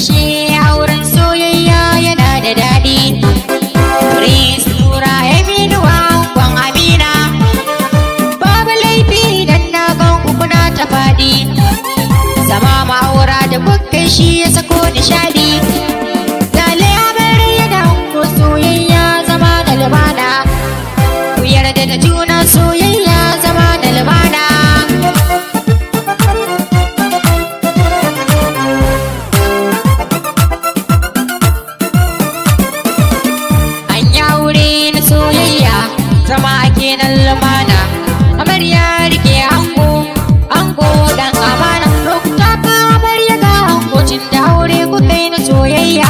ashe auren soyayya yana da daɗi. Prince Nura Eminuwa angon Amina, babu laifi idan na gan ku kuna ta faɗi. Zama ma'aura da kuka shi ya sako nishaɗi. Lale amarya da ango soyayya zama da lumana, ku yarda da juna soyayya zama da lumana. Zama kenan lumana, amarya rike ango, ango dan amana. Lokuta ka amarya ga ango, cin da aure ku kai na soyayya.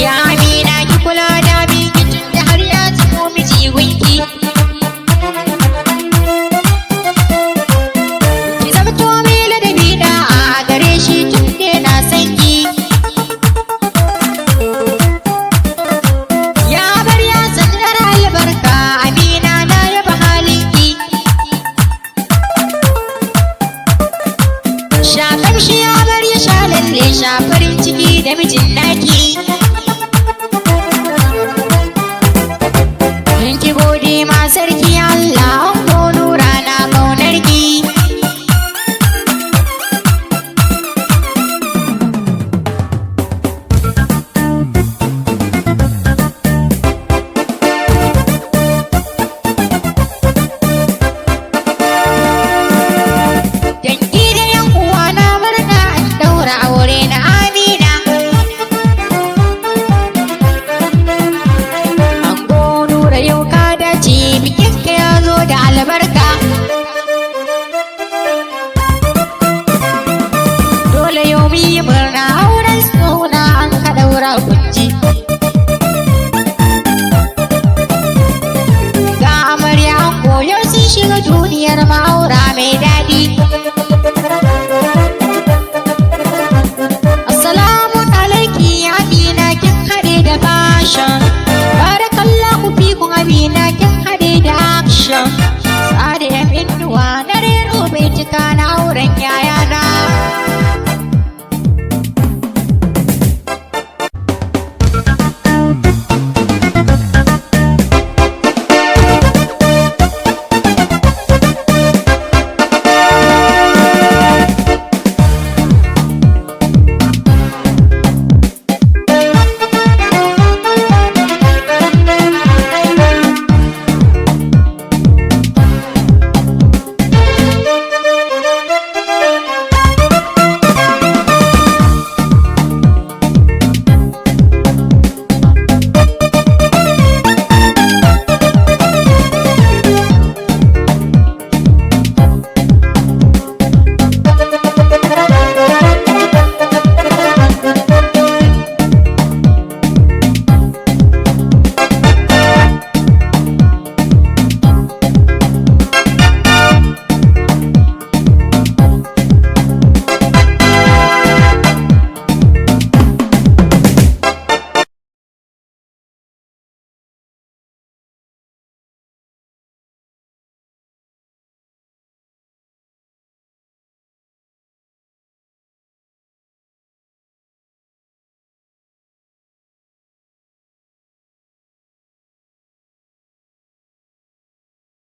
Ya Amina ki kula da biki tun da har ya zamo miji gunki. Ki zamto mai ladabi da a gare shi tun da na san ki. Shakamshi amarya sha lalle sha farin ciki da mijin naki. Ki gode ma sarki